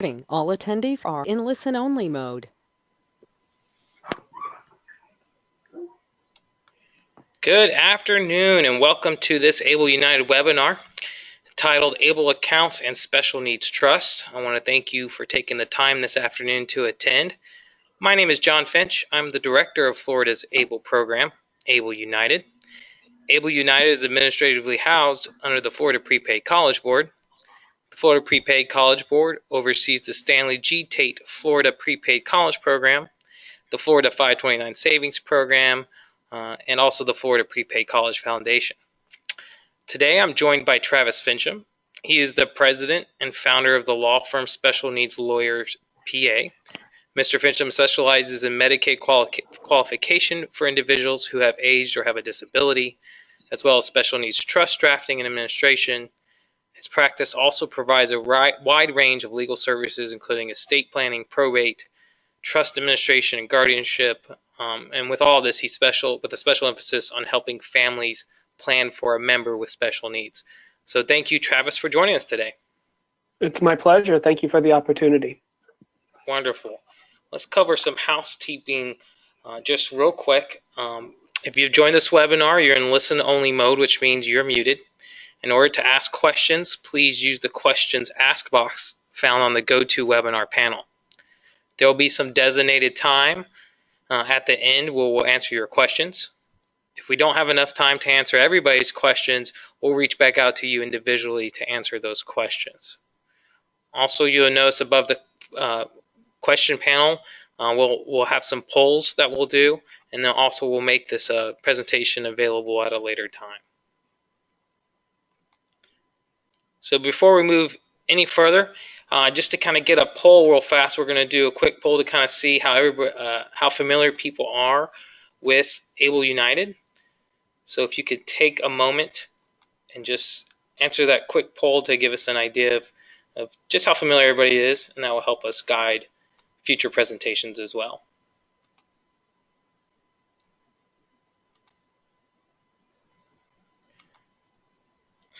All attendees are in listen-only mode. Good afternoon and welcome to this Able United webinar titled Able Accounts and Special Needs Trust. I want to thank you for taking the time this afternoon to attend. My name is John Finch. I'm the director of Florida's Able program, Able United. Able United is administratively housed under the Florida Prepaid College Board. The Florida Prepaid College Board oversees the Stanley G. Tate Florida Prepaid College Program, the Florida 529 Savings Program, and also the Florida Prepaid College Foundation. Today I'm joined by Travis Fincham. He is the president and founder of the law firm Special Needs Lawyers PA. Mr. Fincham specializes in Medicaid qualification for individuals who have aged or have a disability, as well as special needs trust drafting and administration. His practice also provides a wide range of legal services, including estate planning, probate, trust administration, and guardianship. And with all this, he's with a special emphasis on helping families plan for a member with special needs. So thank you, Travis, for joining us today. It's my pleasure. Thank you for the opportunity. Wonderful. Let's cover some housekeeping just real quick. If you've joined this webinar, you're in listen-only mode, which means you're muted. In order to ask questions, please use the questions ask box found on the GoToWebinar panel. There will be some designated time at the end where we'll answer your questions. If we don't have enough time to answer everybody's questions, we'll reach back out to you individually to answer those questions. Also, you'll notice above the question panel, we'll have some polls that we'll do, and then also we'll make this presentation available at a later time. So before we move any further, just to kind of get a poll real fast, we're going to do a quick poll to kind of see how familiar people are with Able United. So if you could take a moment and just answer that quick poll to give us an idea of just how familiar everybody is, and that will help us guide future presentations as well.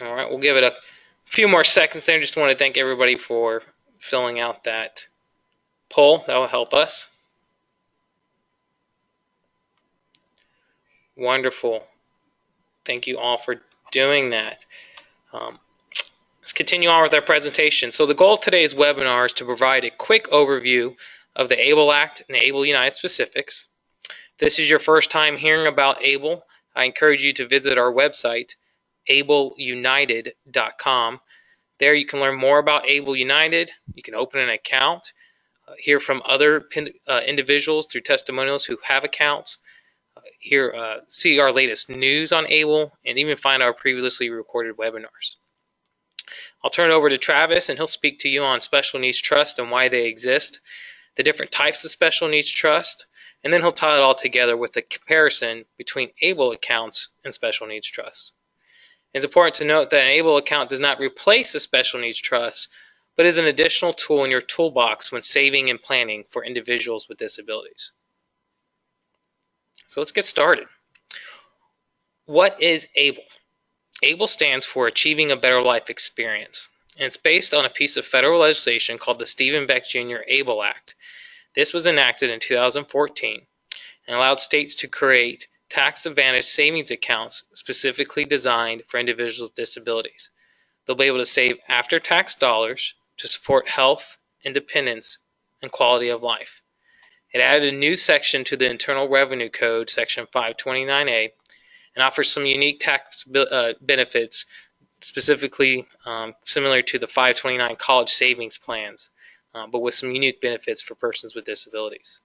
All right, we'll give it a few more seconds there. Just want to thank everybody for filling out that poll. That will help us. Wonderful. Thank you all for doing that. Let's continue on with our presentation. So the goal of today's webinar is to provide a quick overview of the ABLE Act and ABLE United specifics. If this is your first time hearing about ABLE, I encourage you to visit our website, ableunited.com. There you can learn more about Able United. You can open an account, hear from other individuals through testimonials who have accounts, see our latest news on Able, and even find our previously recorded webinars. I'll turn it over to Travis, and he'll speak to you on special needs trust and why they exist, the different types of special needs trust, and then he'll tie it all together with a comparison between Able accounts and special needs trusts. It's important to note that an ABLE account does not replace a special needs trust, but is an additional tool in your toolbox when saving and planning for individuals with disabilities. So let's get started. What is ABLE? ABLE stands for Achieving a Better Life Experience, and it's based on a piece of federal legislation called the Stephen Beck Jr. ABLE Act. This was enacted in 2014 and allowed states to create tax-advantaged savings accounts specifically designed for individuals with disabilities. They'll be able to save after-tax dollars to support health, independence, and quality of life. It added a new section to the Internal Revenue Code, Section 529A, and offers some unique tax benefits, specifically similar to the 529 college savings plans, but with some unique benefits for persons with disabilities.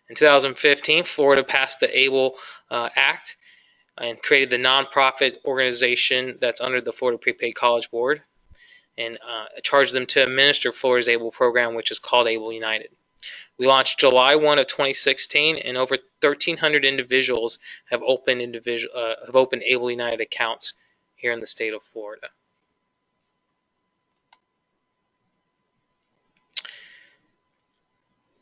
In 2015, Florida passed the ABLE Act and created the nonprofit organization that's under the Florida Prepaid College Board and charged them to administer Florida's ABLE program, which is called Able United. We launched July 1 of 2016, and over 1,300 individuals have opened Able United accounts here in the state of Florida.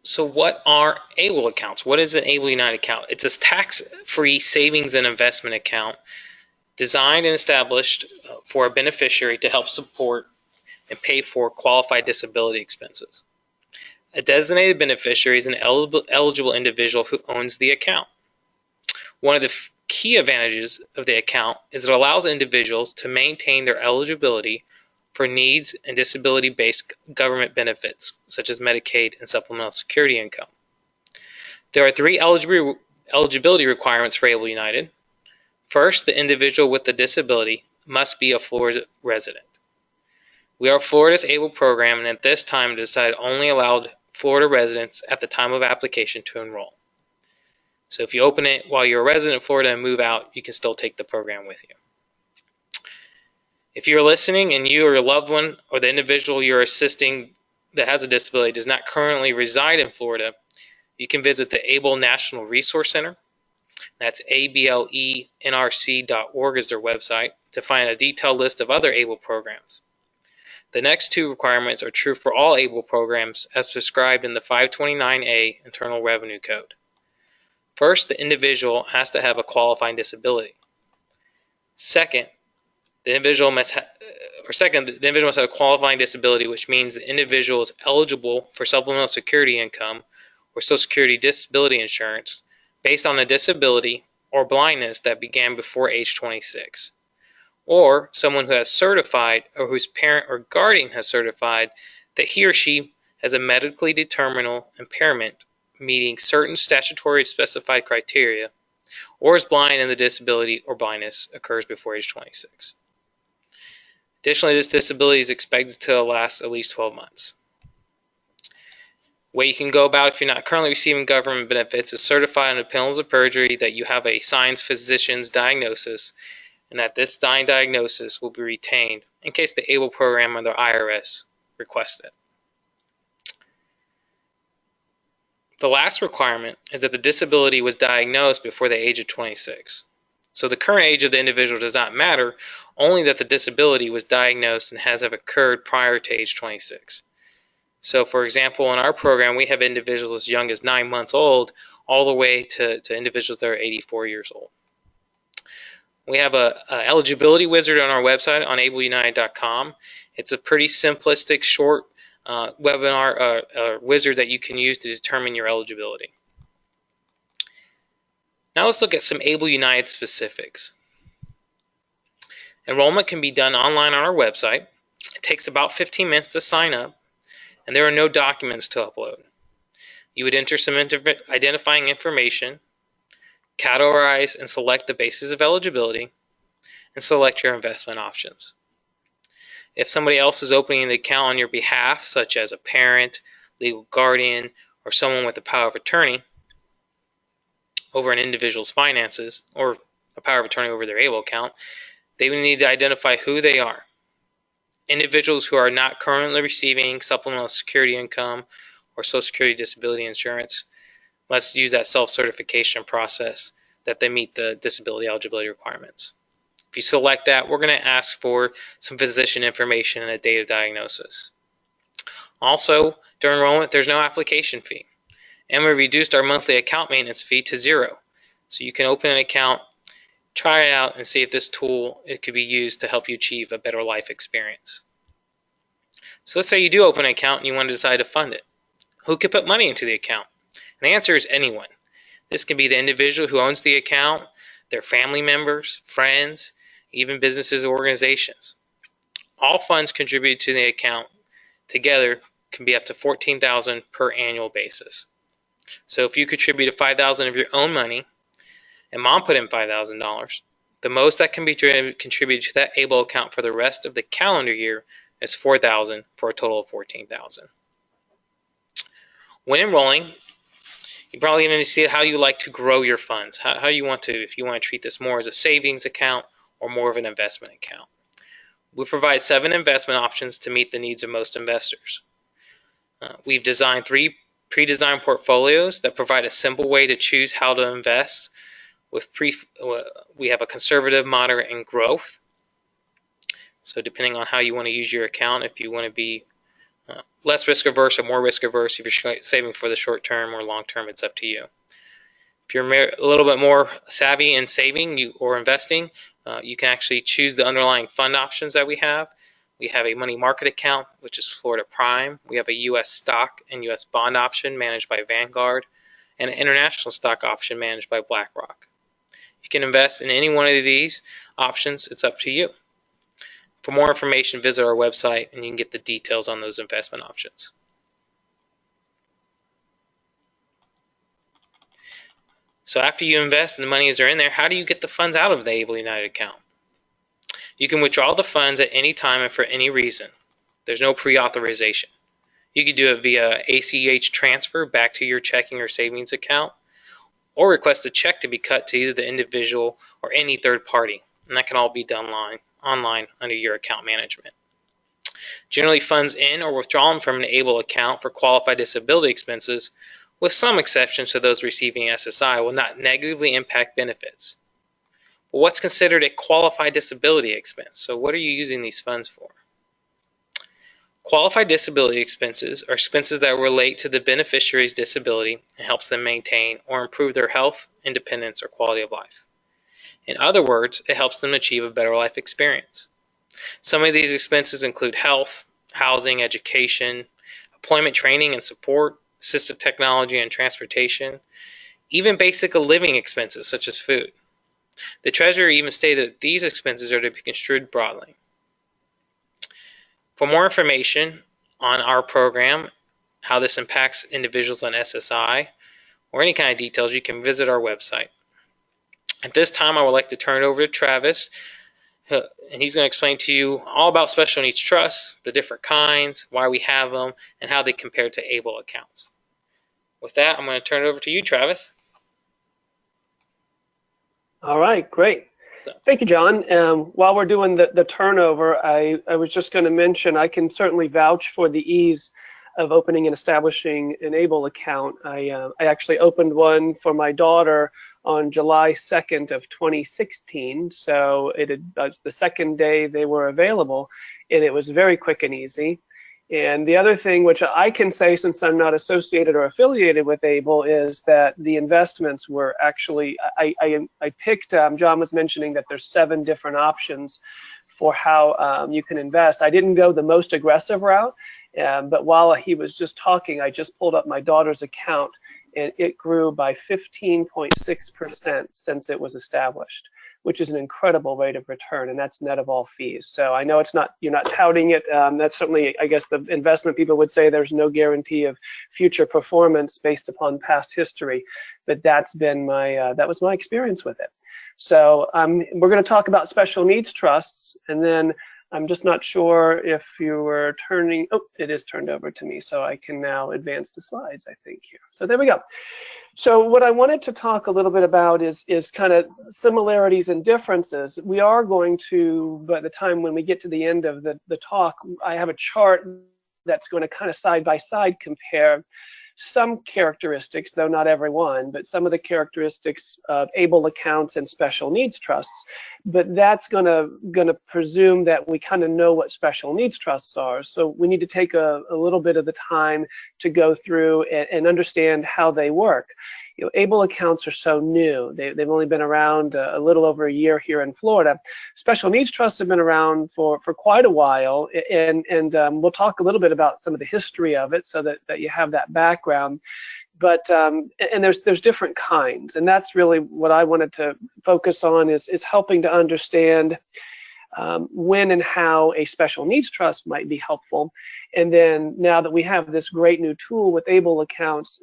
So what are ABLE accounts? What is an Able United account? It's a tax-free savings and investment account designed and established for a beneficiary to help support and pay for qualified disability expenses. A designated beneficiary is an eligible individual who owns the account. One of the key advantages of the account is it allows individuals to maintain their eligibility for needs and disability-based government benefits, such as Medicaid and supplemental security income. There are 3 eligibility requirements for Able United. First, the individual with the disability must be a Florida resident. We are Florida's ABLE program, and at this time decided only allowed Florida residents at the time of application to enroll. So if you open it while you're a resident of Florida and move out, you can still take the program with you. If you're listening and you or your loved one or the individual you're assisting that has a disability does not currently reside in Florida, you can visit the ABLE National Resource Center. That's ablenrc.org is their website to find a detailed list of other ABLE programs. The next 2 requirements are true for all ABLE programs as prescribed in the 529A Internal Revenue Code. First, the individual has to have a qualifying disability. Second, the individual must have a qualifying disability, which means the individual is eligible for supplemental security income or Social Security disability insurance based on a disability or blindness that began before age 26. Or someone who has certified or whose parent or guardian has certified that he or she has a medically determinable impairment meeting certain statutory specified criteria, or is blind and the disability or blindness occurs before age 26. Additionally, this disability is expected to last at least 12 months. Way you can go about if you're not currently receiving government benefits is certify under penalties of perjury that you have a signed physician's diagnosis and that this signed diagnosis will be retained in case the ABLE program or the IRS requests it. The last requirement is that the disability was diagnosed before the age of 26. So the current age of the individual does not matter, only that the disability was diagnosed and has occurred prior to age 26. So for example, in our program, we have individuals as young as 9 months old all the way to individuals that are 84 years old. We have an eligibility wizard on our website on ableunited.com. It's a pretty simplistic, short webinar wizard that you can use to determine your eligibility. Now let's look at some Able United specifics. Enrollment can be done online on our website. It takes about 15 minutes to sign up, and there are no documents to upload. You would enter some identifying information, categorize and select the basis of eligibility, and select your investment options. If somebody else is opening the account on your behalf, such as a parent, legal guardian, or someone with a power of attorney over an individual's finances, or a power of attorney over their ABLE account, they would need to identify who they are. Individuals who are not currently receiving supplemental security income or Social Security disability insurance must use that self-certification process that they meet the disability eligibility requirements. If you select that, we're going to ask for some physician information and a date of diagnosis. Also, during enrollment, there's no application fee. And we reduced our monthly account maintenance fee to 0. So you can open an account, try it out, and see if this tool could be used to help you achieve a better life experience. So let's say you do open an account and you want to decide to fund it. Who could put money into the account? And the answer is anyone. This can be the individual who owns the account, their family members, friends, even businesses or organizations. All funds contributed to the account together can be up to $14,000 per annual basis. So if you contributed $5,000 of your own money and mom put in $5,000, the most that can be contributed to that ABLE account for the rest of the calendar year is $4,000 for a total of $14,000. When enrolling, you're probably going to see how you like to grow your funds, how you want to, if you want to treat this more as a savings account or more of an investment account. We provide 7 investment options to meet the needs of most investors. We've designed 3 pre-designed portfolios that provide a simple way to choose how to invest. We have a conservative, moderate, and growth. So depending on how you want to use your account, if you want to be less risk averse or more risk averse, if you're saving for the short term or long term, it's up to you. If you're a little bit more savvy in saving or investing, you can actually choose the underlying fund options that we have, We have a money market account, which is Florida Prime. We have a U.S. stock and U.S. bond option managed by Vanguard, and an international stock option managed by BlackRock. You can invest in any one of these options. It's up to you. For more information, visit our website and you can get the details on those investment options. So after you invest and the monies are in there, how do you get the funds out of the Able United account? You can withdraw the funds at any time and for any reason. There's no pre-authorization. You can do it via ACH transfer back to your checking or savings account, or request a check to be cut to either the individual or any third party, and that can all be done online under your account management. Generally, funds in or withdrawn from an Able account for qualified disability expenses, with some exceptions to those receiving SSI, will not negatively impact benefits. Well, what's considered a qualified disability expense? So what are you using these funds for? Qualified disability expenses are expenses that relate to the beneficiary's disability and helps them maintain or improve their health, independence, or quality of life. In other words, it helps them achieve a better life experience. Some of these expenses include health, housing, education, employment training and support, assistive technology and transportation, even basic living expenses such as food. The Treasurer even stated that these expenses are to be construed broadly. For more information on our program, how this impacts individuals on SSI, or any kind of details, you can visit our website. At this time, I would like to turn it over to Travis, and he's going to explain to you all about special needs trusts, the different kinds, why we have them, and how they compare to Able accounts. With that, I'm going to turn it over to you, Travis. All right, great. Thank you, John. While we're doing the turnover, I was just going to mention I can certainly vouch for the ease of opening and establishing an Able account. I actually opened one for my daughter on July 2nd of 2016, so it was the second day they were available, and it was very quick and easy. And the other thing which I can say, since I'm not associated or affiliated with Able, is that the investments were actually, I picked, John was mentioning that there's 7 different options for how you can invest. I didn't go the most aggressive route, but while he was just talking, I just pulled up my daughter's account, and it grew by 15.6% since it was established, which is an incredible rate of return, and that's net of all fees. So I know it's not, you're not touting it. That's certainly, I guess, the investment people would say there's no guarantee of future performance based upon past history, but that's been my, that was my experience with it. So we're going to talk about special needs trusts, and then I'm just not sure if you were turning, oh, it is turned over to me, so I can now advance the slides, I think, here. So there we go. So what I wanted to talk a little bit about is kind of similarities and differences. We are going to, by the time when we get to the end of the talk, I have a chart that's going to kind of side by side compare some characteristics, though not every one, but some of the characteristics of Able accounts and special needs trusts. But that's gonna presume that we kind of know what special needs trusts are. So we need to take a little bit of the time to go through and understand how they work. You know, Able accounts are so new. They've only been around a little over a year here in Florida. Special needs trusts have been around for quite a while, and we'll talk a little bit about some of the history of it so that you have that background. But and there's different kinds, and that's really what I wanted to focus on is helping to understand when and how a special needs trust might be helpful. And then now that we have this great new tool with Able accounts,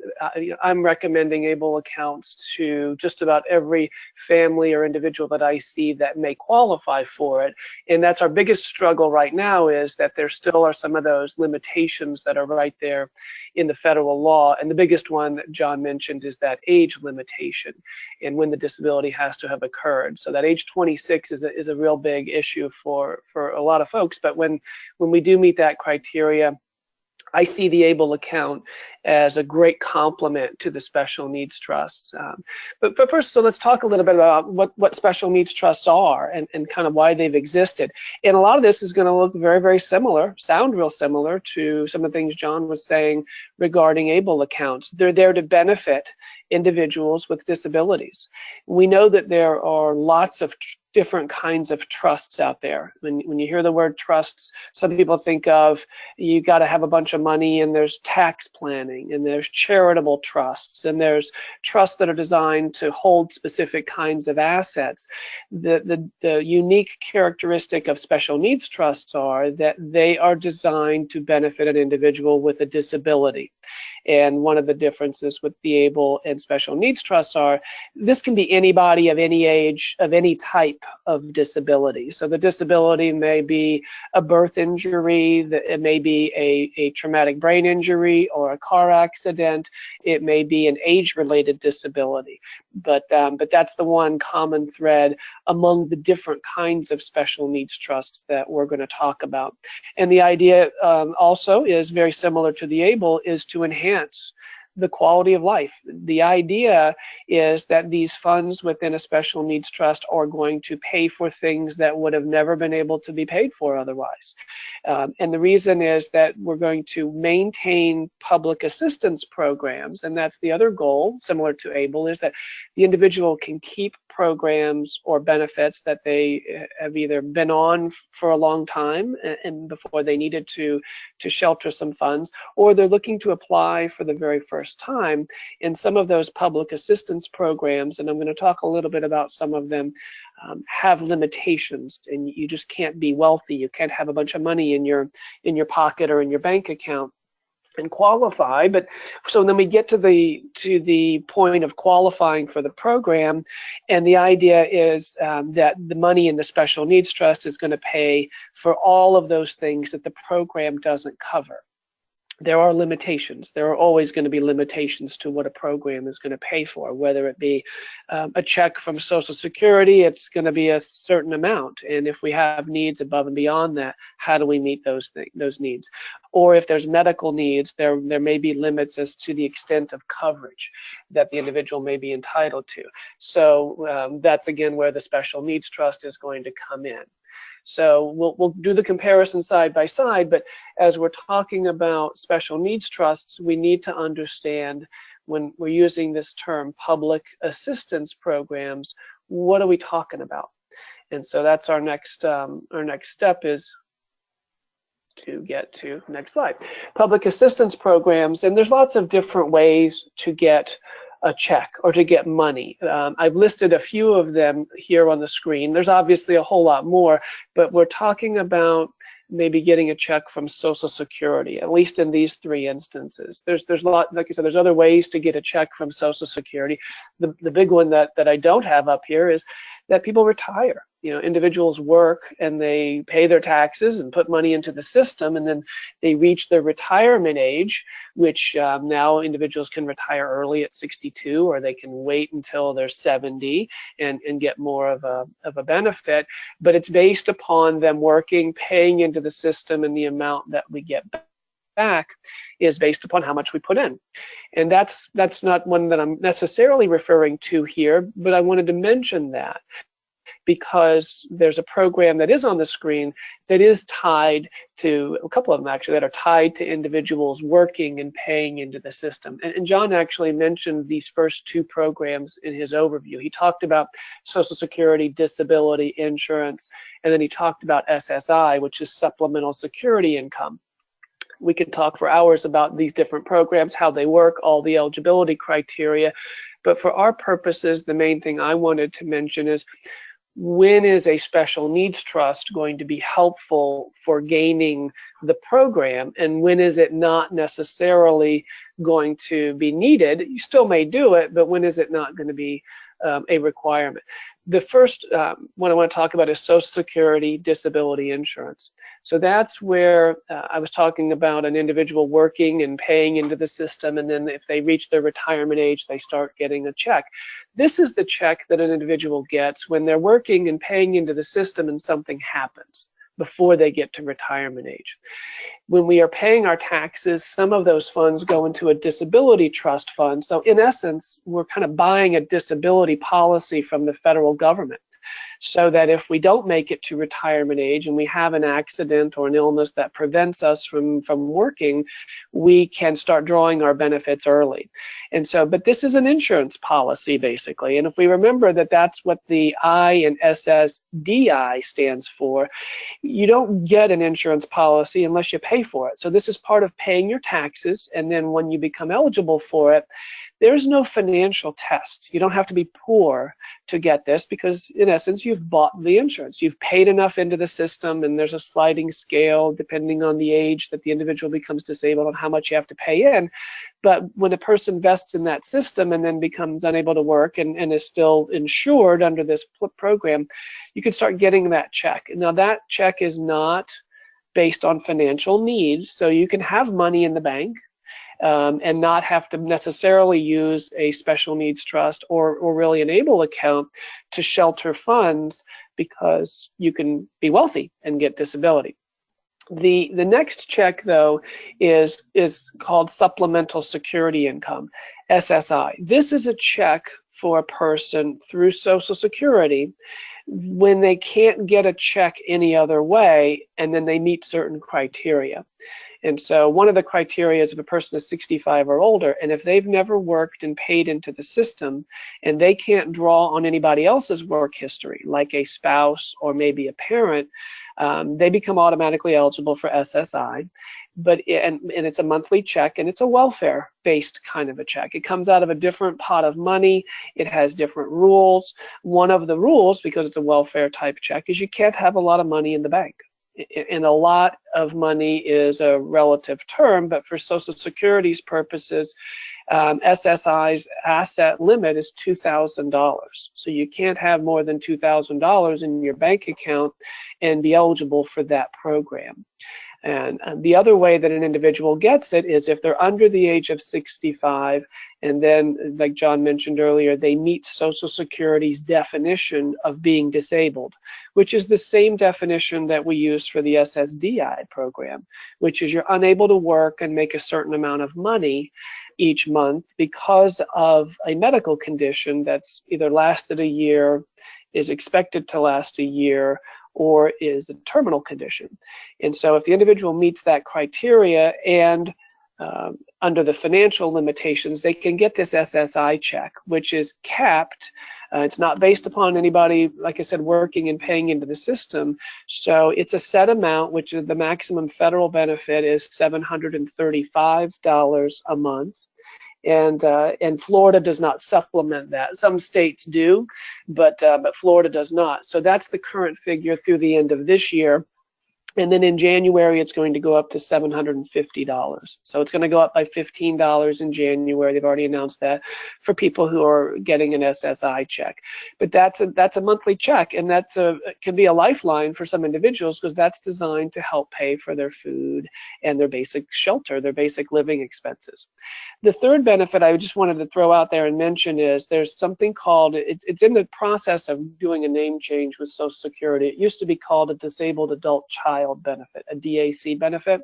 I'm recommending Able accounts to just about every family or individual that I see that may qualify for it. And that's our biggest struggle right now, is that there still are some of those limitations that are right there in the federal law. And the biggest one that John mentioned is that age limitation and when the disability has to have occurred. So that age 26 is a real big issue for a lot of folks. But when we do meet that criteria, I see the Able account as a great complement to the special needs trusts. But first, so let's talk a little bit about what special needs trusts are and kind of why they've existed. And a lot of this is going to look very, very similar, sound real similar to some of the things John was saying regarding Able accounts. They're there to benefit individuals with disabilities. We know that there are lots of different kinds of trusts out there. When you hear the word trusts, some people think of you got to have a bunch of money, and there's tax planning, and there's charitable trusts, and there's trusts that are designed to hold specific kinds of assets. The unique characteristic of special needs trusts are that they are designed to benefit an individual with a disability. And one of the differences with the able and special needs trusts are this can be anybody of any age, of any type of disability. So the disability may be a birth injury, it may be a traumatic brain injury or a car accident, it may be an age-related disability. But that's the one common thread among the different kinds of special needs trusts that we're going to talk about. And the idea also is very similar to the able, is to enhance the quality of life. The idea is that these funds within a special needs trust are going to pay for things that would have never been able to be paid for otherwise. And the reason is that we're going to maintain public assistance programs, and that's the other goal, similar to ABLE, is that the individual can keep programs or benefits that they have either been on for a long time and before they needed to shelter some funds, or they're looking to apply for the very first time. And some of those public assistance programs, and I'm going to talk a little bit about some of them, have limitations, and you just can't be wealthy. You can't have a bunch of money in your pocket or in your bank account and qualify. But so then we get to the point of qualifying for the program, and the idea is that the money in the special needs trust is going to pay for all of those things that the program doesn't cover. There are limitations. There are always going to be limitations to what a program is going to pay for, whether it be a check from Social Security, it's going to be a certain amount. And if we have needs above and beyond that, how do we meet those needs? Or if there's medical needs, there may be limits as to the extent of coverage that the individual may be entitled to. So that's again where the special needs trust is going to come in. So we'll do the comparison side by side, but as we're talking about special needs trusts, we need to understand, when we're using this term public assistance programs, what are we talking about? And so that's our next step, is to get to next slide. Public assistance programs, and there's lots of different ways to get a check or to get money. I've listed a few of them here on the screen. There's obviously a whole lot more, but we're talking about maybe getting a check from Social Security, at least in these three instances. There's a lot, like I said, there's other ways to get a check from Social Security. The big one that I don't have up here is that people retire. You know, individuals work and they pay their taxes and put money into the system, and then they reach their retirement age, which now individuals can retire early at 62, or they can wait until they're 70 and get more of a benefit. But it's based upon them working, paying into the system, and the amount that we get back is based upon how much we put in. And that's not one that I'm necessarily referring to here, but I wanted to mention that because there's a program that is on the screen that is tied to, a couple of them actually, that are tied to individuals working and paying into the system. And John actually mentioned these first two programs in his overview. He talked about Social Security, disability insurance, and then he talked about SSI, which is supplemental security income. We could talk for hours about these different programs, how they work, all the eligibility criteria. But for our purposes, the main thing I wanted to mention is, when is a special needs trust going to be helpful for gaining the program, and when is it not necessarily going to be needed? You still may do it, but when is it not going to be a requirement? The first one I want to talk about is Social Security disability insurance. So that's where I was talking about an individual working and paying into the system, and then if they reach their retirement age, they start getting a check. This is the check that an individual gets when they're working and paying into the system and something happens before they get to retirement age. When we are paying our taxes, some of those funds go into a disability trust fund. So in essence, we're kind of buying a disability policy from the federal government, so that if we don't make it to retirement age and we have an accident or an illness that prevents us from working, we can start drawing our benefits early. And so, but this is an insurance policy basically. And if we remember that that's what the I in SSDI stands for, you don't get an insurance policy unless you pay for it. So this is part of paying your taxes, and then when you become eligible for it, there's no financial test. You don't have to be poor to get this because, in essence, you've bought the insurance. You've paid enough into the system, and there's a sliding scale depending on the age that the individual becomes disabled on how much you have to pay in. But when a person vests in that system and then becomes unable to work and is still insured under this program, you can start getting that check. Now, that check is not based on financial needs, so you can have money in the bank and not have to necessarily use a special needs trust or really an ABLE account to shelter funds, because you can be wealthy and get disability. The next check, though, is called Supplemental Security Income, SSI. This is a check for a person through Social Security when they can't get a check any other way, and then they meet certain criteria. And so one of the criteria is if a person is 65 or older, and if they've never worked and paid into the system, and they can't draw on anybody else's work history, like a spouse or maybe a parent, they become automatically eligible for SSI. But and it's a monthly check, and it's a welfare-based kind of a check. It comes out of a different pot of money. It has different rules. One of the rules, because it's a welfare type check, is you can't have a lot of money in the bank. And a lot of money is a relative term, but for Social Security's purposes, SSI's asset limit is $2,000. So you can't have more than $2,000 in your bank account and be eligible for that program. And the other way that an individual gets it is if they're under the age of 65, and then, like John mentioned earlier, they meet Social Security's definition of being disabled, which is the same definition that we use for the SSDI program, which is you're unable to work and make a certain amount of money each month because of a medical condition that's either lasted a year, is expected to last a year, or is a terminal condition. And so if the individual meets that criteria and under the financial limitations, they can get this SSI check, which is capped. It's not based upon anybody, like I said, working and paying into the system. So it's a set amount, which is the maximum federal benefit is $735 a month. And Florida does not supplement that. Some states do, but Florida does not. So that's the current figure through the end of this year. And then in January, it's going to go up to $750. So it's going to go up by $15 in January. They've already announced that for people who are getting an SSI check. But that's a monthly check, and it can be a lifeline for some individuals because that's designed to help pay for their food and their basic shelter, their basic living expenses. The third benefit I just wanted to throw out there and mention is there's something called, it's in the process of doing a name change with Social Security. It used to be called a Disabled Adult Child Benefit, a DAC benefit.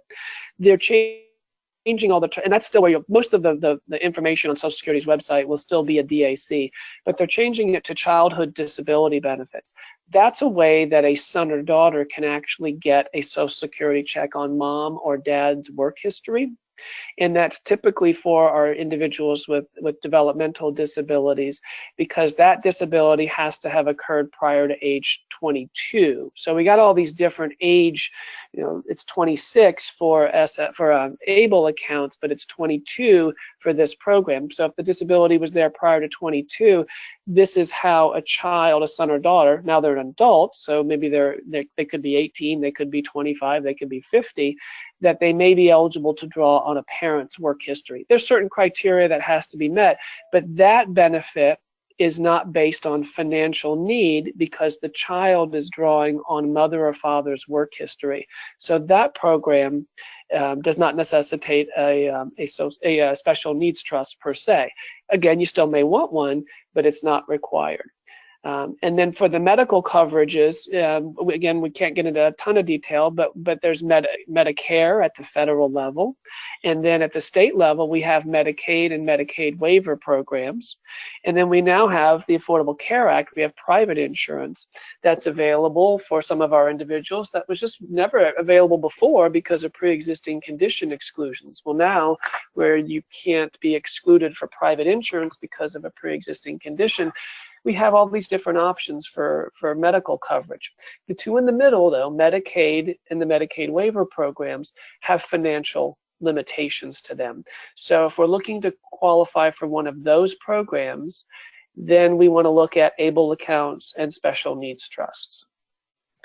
They're changing all the, and that's still where most of the information on Social Security's website will still be a DAC, but they're changing it to childhood disability benefits. That's a way that a son or daughter can actually get a Social Security check on mom or dad's work history. And that's typically for our individuals with developmental disabilities, because that disability has to have occurred prior to age 22. So we got all these different age, it's 26 for ABLE accounts, but it's 22 for this program. So if the disability was there prior to 22, this is how a child, a son or daughter, now they're an adult, so maybe they could be 18, they could be 25, they could be 50, that they may be eligible to draw on a parent's work history. There's certain criteria that has to be met, but that benefit is not based on financial need because the child is drawing on mother or father's work history. So that program does not necessitate a special needs trust per se. Again, you still may want one, but it's not required. And then for the medical coverages, again, we can't get into a ton of detail, but there's Medicare at the federal level. And then at the state level, we have Medicaid and Medicaid waiver programs. And then we now have the Affordable Care Act. We have private insurance that's available for some of our individuals that was just never available before because of pre-existing condition exclusions. Well, now, where you can't be excluded for private insurance because of a pre-existing condition, we have all these different options for medical coverage. The two in the middle, though, Medicaid and the Medicaid waiver programs, have financial limitations to them. So if we're looking to qualify for one of those programs, then we want to look at ABLE accounts and special needs trusts.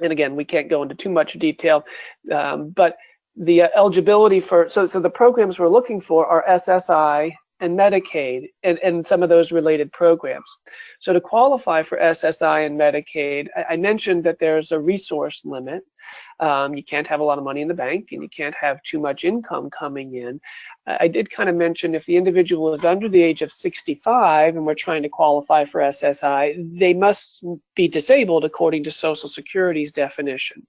And again, we can't go into too much detail, but the eligibility for, so the programs we're looking for are SSI and Medicaid and some of those related programs. So to qualify for SSI and Medicaid, I mentioned that there's a resource limit. You can't have a lot of money in the bank and you can't have too much income coming in. I did kind of mention if the individual is under the age of 65 and we're trying to qualify for SSI, they must be disabled according to Social Security's definition.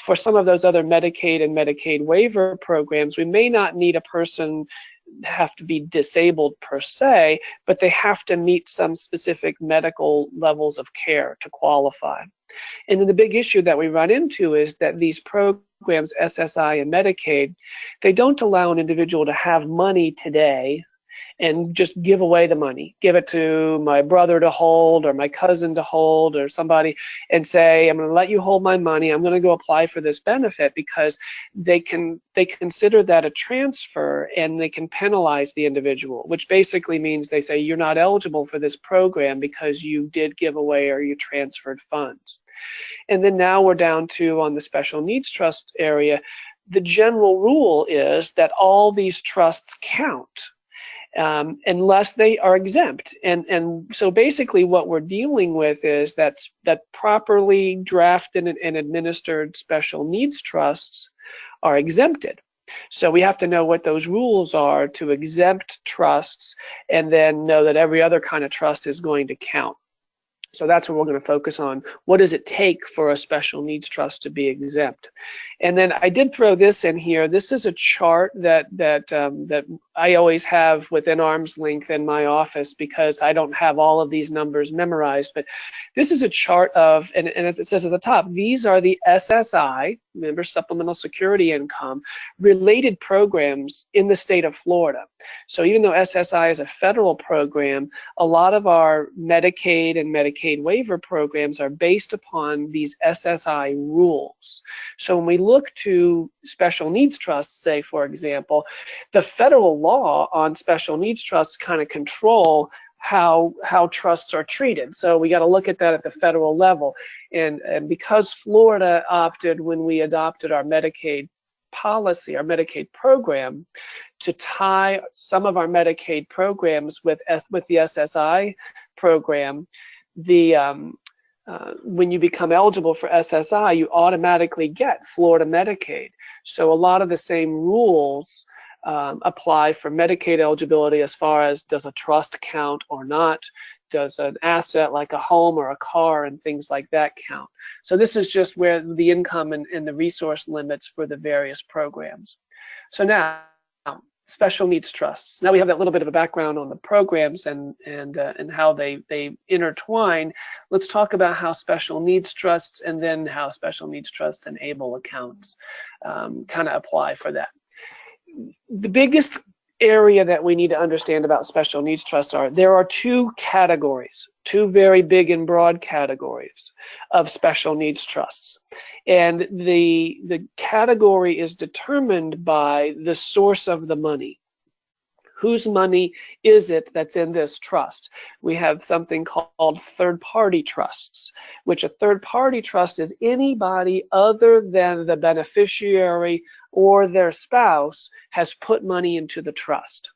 For some of those other Medicaid and Medicaid waiver programs, we may not need a person have to be disabled per se, but they have to meet some specific medical levels of care to qualify. And then the big issue that we run into is that these programs, SSI and Medicaid, they don't allow an individual to have money today and just give away the money, give it to my brother to hold or my cousin to hold or somebody and say, I'm going to let you hold my money, I'm going to go apply for this benefit, because they consider that a transfer and they can penalize the individual, which basically means they say you're not eligible for this program because you did give away or you transferred funds. And then now we're down to, on the special needs trust area, the general rule is that all these trusts count. Unless they are exempt. And so basically what we're dealing with is that properly drafted and administered special needs trusts are exempted. So we have to know what those rules are to exempt trusts and then know that every other kind of trust is going to count. So that's what we're going to focus on. What does it take for a special needs trust to be exempt? And then I did throw this in here. This is a chart that I always have within arm's length in my office because I don't have all of these numbers memorized. But this is a chart of, and as it says at the top, these are the SSI, remember, supplemental security income, related programs in the state of Florida. So even though SSI is a federal program, a lot of our Medicaid and Medicaid waiver programs are based upon these SSI rules. So when we look to special needs trusts, say, for example, the federal law on special needs trusts kind of control how trusts are treated. So we got to look at that at the federal level. And because Florida opted, when we adopted our Medicaid policy, our Medicaid program, to tie some of our Medicaid programs with the SSI program, when you become eligible for SSI, you automatically get Florida Medicaid. So a lot of the same rules apply for Medicaid eligibility as far as does a trust count or not, does an asset like a home or a car and things like that count. So this is just where the income and the resource limits for the various programs. So now, special needs trusts. Now we have that little bit of a background on the programs and how they intertwine. Let's talk about how special needs trusts and then how special needs trusts and ABLE accounts kind of apply for that. The biggest area that we need to understand about special needs trusts there are two categories, two very big and broad categories of special needs trusts. And the category is determined by the source of the money. Whose money is it that's in this trust? We have something called third-party trusts, which a third-party trust is anybody other than the beneficiary or their spouse has put money into the trust.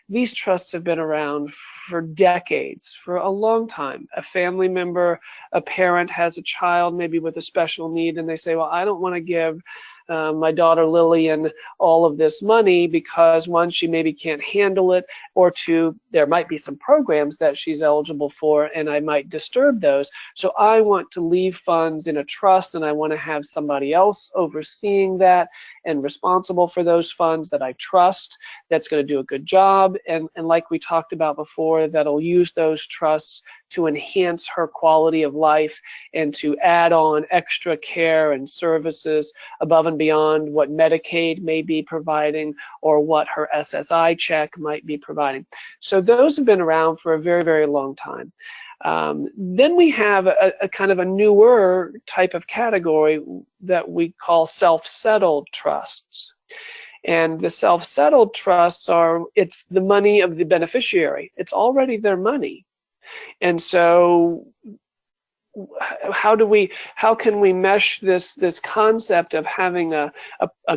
These trusts have been around for decades, for a long time. A family member, a parent has a child maybe with a special need, and they say, well, I don't want to give my daughter Lillian all of this money because, one, she maybe can't handle it, or two, there might be some programs that she's eligible for and I might disturb those. So I want to leave funds in a trust, and I want to have somebody else overseeing that and responsible for those funds that I trust, that's going to do a good job, and like we talked about before, that'll use those trusts to enhance her quality of life and to add on extra care and services above and beyond what Medicaid may be providing or what her SSI check might be providing. So those have been around for a very, very long time. Then we have a kind of a newer type of category that we call self-settled trusts. And the self-settled trusts it's the money of the beneficiary. It's already their money. And so how can we mesh this concept of having a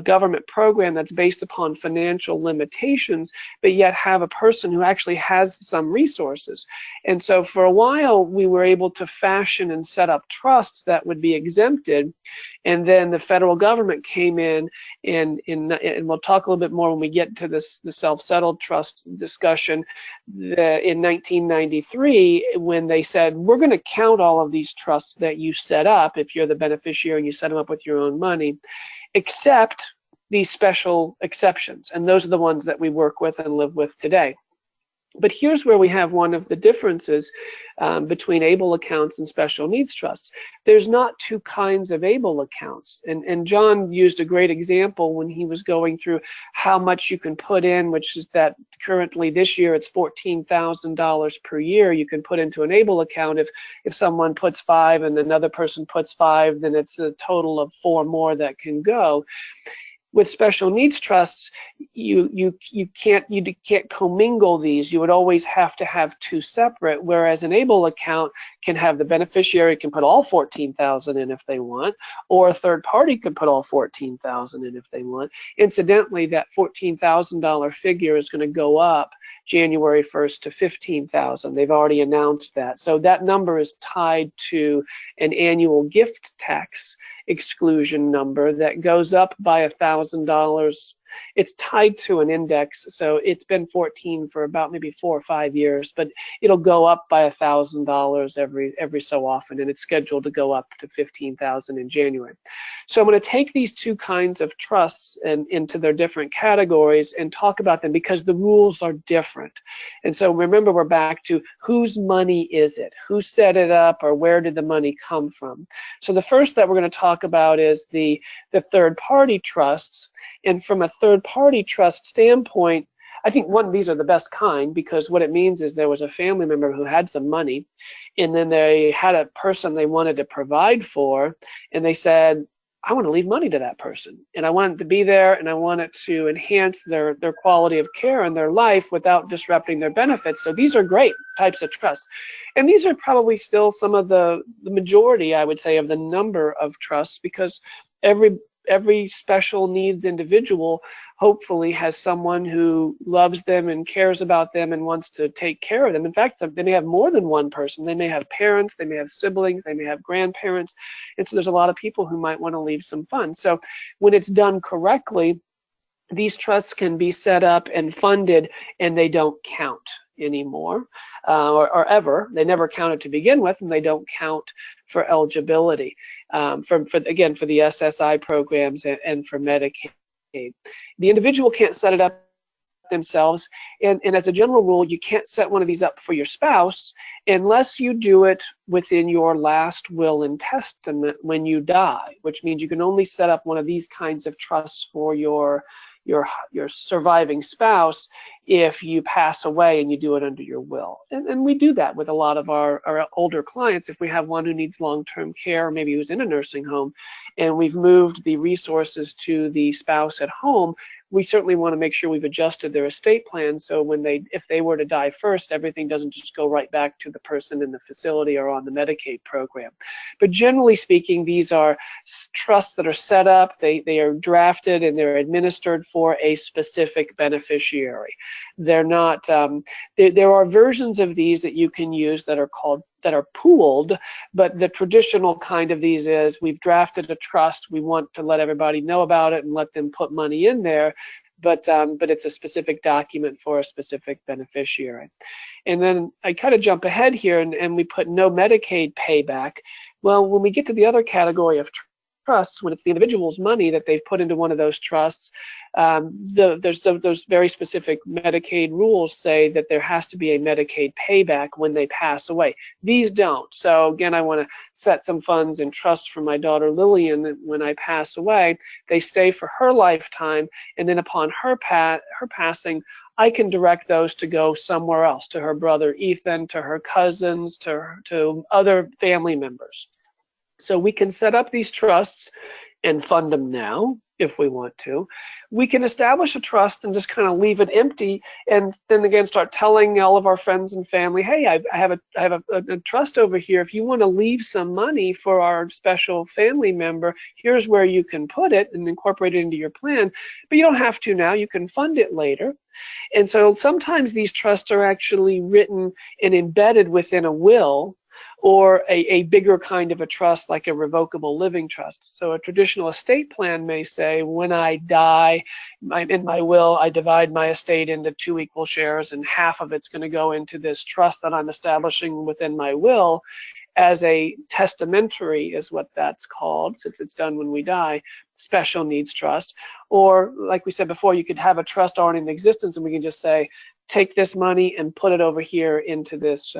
government program that's based upon financial limitations, but yet have a person who actually has some resources? And so for a while, we were able to fashion and set up trusts that would be exempted. And then the federal government came in, and we'll talk a little bit more when we get to the self-settled trust discussion, in 1993, when they said, we're going to count all of these trusts that you set up, if you're the beneficiary and you set them up with your own money, except these special exceptions. And those are the ones that we work with and live with today. But here's where we have one of the differences between ABLE accounts and special needs trusts. There's not two kinds of ABLE accounts. And John used a great example when he was going through how much you can put in, which is that currently this year it's $14,000 per year you can put into an ABLE account. If someone puts 5 and another person puts 5, then it's a total of 4 more that can go. With special needs trusts, you can't commingle these. You would always have to have 2 separate, whereas an ABLE account can have the beneficiary can put all $14,000 in if they want, or a third party can put all $14,000 in if they want. Incidentally, that $14,000 figure is going to go up January 1st to $15,000. They've already announced that. So that number is tied to an annual gift tax exclusion number that goes up by $1,000. It's tied to an index, so it's been 14 for about maybe 4 or 5 years, but it'll go up by $1,000 every so often, and it's scheduled to go up to $15,000 in January. So I'm going to take these 2 kinds of trusts and into their different categories and talk about them because the rules are different. And so remember, we're back to whose money is it? Who set it up, or where did the money come from? So the first that we're going to talk about is the third-party trusts. And from a third-party trust standpoint, I think these are the best kind, because what it means is there was a family member who had some money, and then they had a person they wanted to provide for, and they said, I want to leave money to that person, and I want it to be there, and I want it to enhance their quality of care and their life without disrupting their benefits. So these are great types of trusts. And these are probably still some of the majority, I would say, of the number of trusts, because every special needs individual hopefully has someone who loves them and cares about them and wants to take care of them. In fact, they may have more than one person. They may have parents, they may have siblings, they may have grandparents. And so there's a lot of people who might want to leave some funds. So when it's done correctly, these trusts can be set up and funded, and they don't count anymore, or ever. They never counted to begin with, and they don't count for eligibility, for the SSI programs and for Medicaid. The individual can't set it up themselves, and as a general rule, you can't set one of these up for your spouse unless you do it within your last will and testament when you die, which means you can only set up one of these kinds of trusts for your surviving spouse if you pass away and you do it under your will. And we do that with a lot of our older clients. If we have one who needs long-term care, maybe who's in a nursing home, and we've moved the resources to the spouse at home, we certainly want to make sure we've adjusted their estate plan, so if they were to die first, everything doesn't just go right back to the person in the facility or on the Medicaid program. But generally speaking, these are trusts that are set up, they are drafted, and they're administered for a specific beneficiary. They're not, there are versions of these that you can use that are called that are pooled, but the traditional kind of these is we've drafted a trust, we want to let everybody know about it and let them put money in there, but it's a specific document for a specific beneficiary. And then I kind of jump ahead here and we put no Medicaid payback. Well, when we get to the other category of trusts, when it's the individual's money that they've put into one of those trusts, those very specific Medicaid rules say that there has to be a Medicaid payback when they pass away. These don't. So again, I want to set some funds in trust for my daughter Lillian that when I pass away, they stay for her lifetime, and then upon her passing, I can direct those to go somewhere else, to her brother Ethan, to her cousins, to other family members. So we can set up these trusts and fund them now if we want to. We can establish a trust and just kind of leave it empty, and then again start telling all of our friends and family, hey, I have a trust over here. If you want to leave some money for our special family member, here's where you can put it and incorporate it into your plan. But you don't have to now. You can fund it later. And so sometimes these trusts are actually written and embedded within a will, or a bigger kind of a trust like a revocable living trust. So a traditional estate plan may say, when I die, in my will, I divide my estate into 2 equal shares, and half of it's going to go into this trust that I'm establishing within my will as a testamentary, is what that's called, since it's done when we die, special needs trust. Or like we said before, you could have a trust already in existence, and we can just say, take this money and put it over here into this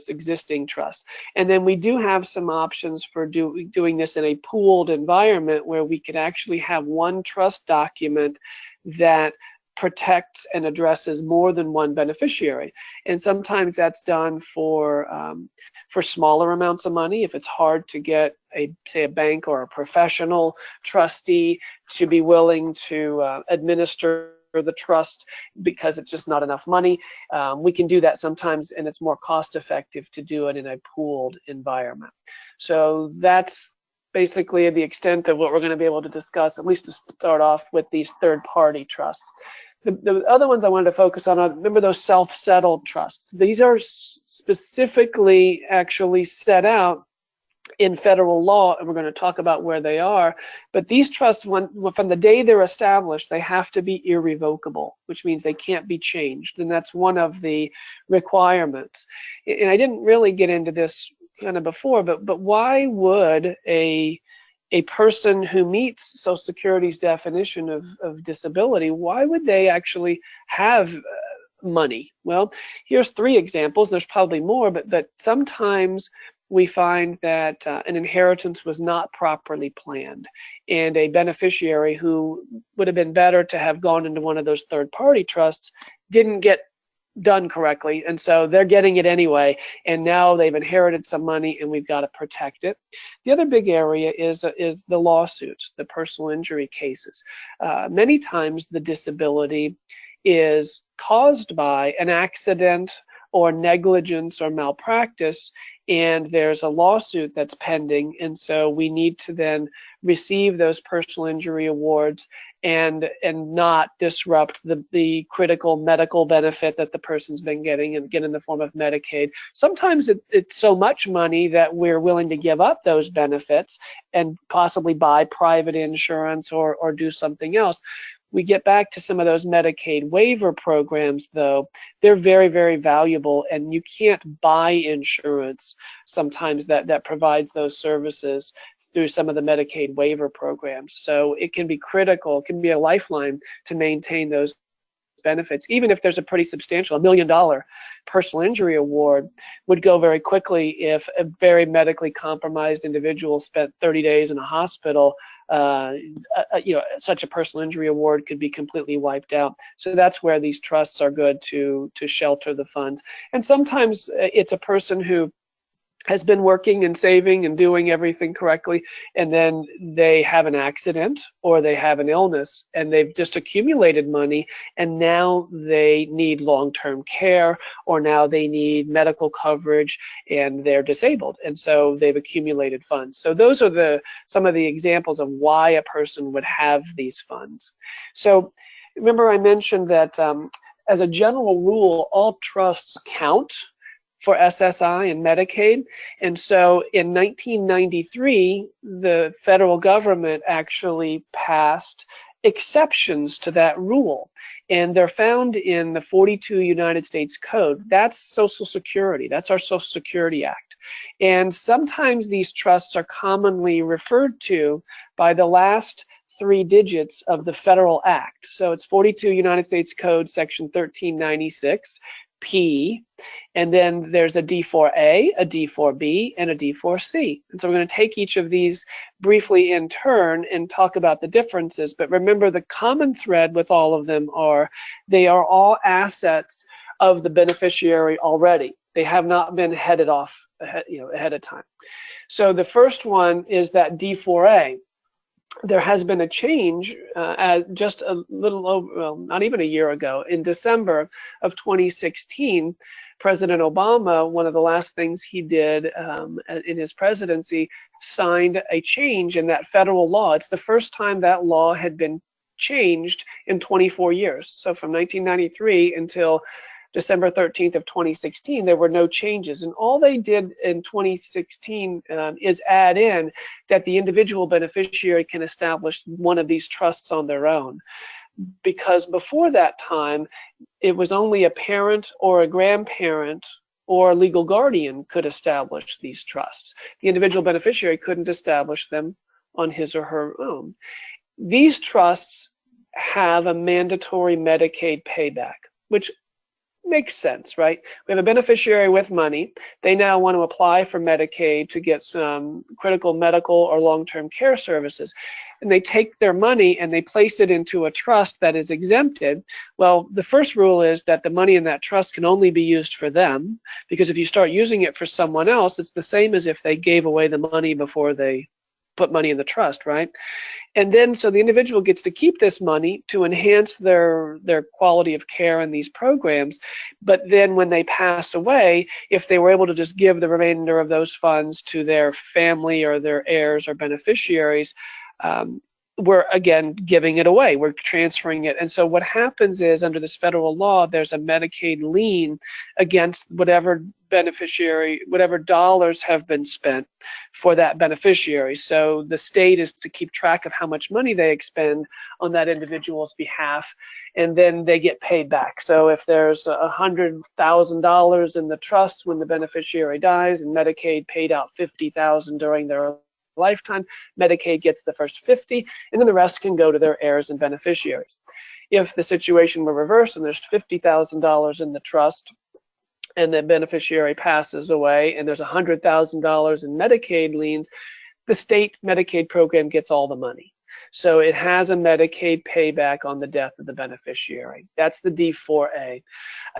existing trust. And then we do have some options for doing this in a pooled environment where we could actually have one trust document that protects and addresses more than one beneficiary. And sometimes that's done for smaller amounts of money. If it's hard to get say a bank or a professional trustee to be willing to administer the trust because it's just not enough money, we can do that sometimes, and it's more cost effective to do it in a pooled environment. So that's basically the extent of what we're going to be able to discuss, at least to start off with these third-party trusts. The other ones I wanted to focus on are, remember those self-settled trusts. These are specifically actually set out in federal law, and we're going to talk about where they are. But these trusts, from the day they're established, they have to be irrevocable, which means they can't be changed, and that's one of the requirements. And I didn't really get into this kind of before, but why would a person who meets Social Security's definition of disability, why would they actually have money? Well, here's 3 examples. There's probably more, but sometimes we find that an inheritance was not properly planned, and a beneficiary who would have been better to have gone into one of those third-party trusts didn't get done correctly, and so they're getting it anyway, and now they've inherited some money and we've got to protect it. The other big area is the lawsuits, the personal injury cases. Many times the disability is caused by an accident or negligence or malpractice, and there's a lawsuit that's pending, and so we need to then receive those personal injury awards and not disrupt the critical medical benefit that the person's been getting, and get in the form of Medicaid. Sometimes it's so much money that we're willing to give up those benefits and possibly buy private insurance or do something else. We get back to some of those Medicaid waiver programs, though. They're very, very valuable, and you can't buy insurance sometimes that provides those services through some of the Medicaid waiver programs. So it can be critical, it can be a lifeline to maintain those benefits. Even if there's a pretty substantial $1 million personal injury award, would go very quickly if a very medically compromised individual spent 30 days in a hospital. Such a personal injury award could be completely wiped out. So that's where these trusts are good to shelter the funds. And sometimes it's a person who has been working and saving and doing everything correctly, and then they have an accident or they have an illness and they've just accumulated money, and now they need long-term care, or now they need medical coverage and they're disabled, and so they've accumulated funds. So those are some of the examples of why a person would have these funds. So remember I mentioned that as a general rule, all trusts count for SSI and Medicaid. And so in 1993, the federal government actually passed exceptions to that rule. And they're found in the 42 United States Code. That's Social Security. That's our Social Security Act. And sometimes these trusts are commonly referred to by the last 3 digits of the federal act. So it's 42 United States Code, section 1396, P, and then there's a D4A, a D4B, and a D4C. And so we're going to take each of these briefly in turn and talk about the differences. But remember, the common thread with all of them are they are all assets of the beneficiary already. They have not been headed off ahead of time. So the first one is that D4A. There has been a change as just a little over, well, not even a year ago, in December of 2016, President Obama, one of the last things he did in his presidency, signed a change in that federal law. It's the first time that law had been changed in 24 years. So from 1993 until December 13th of 2016, there were no changes. And all they did in 2016 is add in that the individual beneficiary can establish one of these trusts on their own. Because before that time, it was only a parent or a grandparent or a legal guardian could establish these trusts. The individual beneficiary couldn't establish them on his or her own. These trusts have a mandatory Medicaid payback, which makes sense, right? We have a beneficiary with money. They now want to apply for Medicaid to get some critical medical or long-term care services. And they take their money and they place it into a trust that is exempted. Well, the first rule is that the money in that trust can only be used for them, because if you start using it for someone else, it's the same as if they gave away the money before they put money in the trust, right? And then so the individual gets to keep this money to enhance their quality of care in these programs. But then when they pass away, if they were able to just give the remainder of those funds to their family or their heirs or beneficiaries, we're again giving it away. We're transferring it. And so what happens is, under this federal law, there's a Medicaid lien against whatever beneficiary, whatever dollars have been spent for that beneficiary. So the state is to keep track of how much money they expend on that individual's behalf, and then they get paid back. So if there's $100,000 in the trust when the beneficiary dies, and Medicaid paid out $50,000 during their lifetime, Medicaid gets the first 50, and then the rest can go to their heirs and beneficiaries. If the situation were reversed and there's $50,000 in the trust and the beneficiary passes away and there's $100,000 in Medicaid liens, the state Medicaid program gets all the money. So it has a Medicaid payback on the death of the beneficiary. That's the D4A.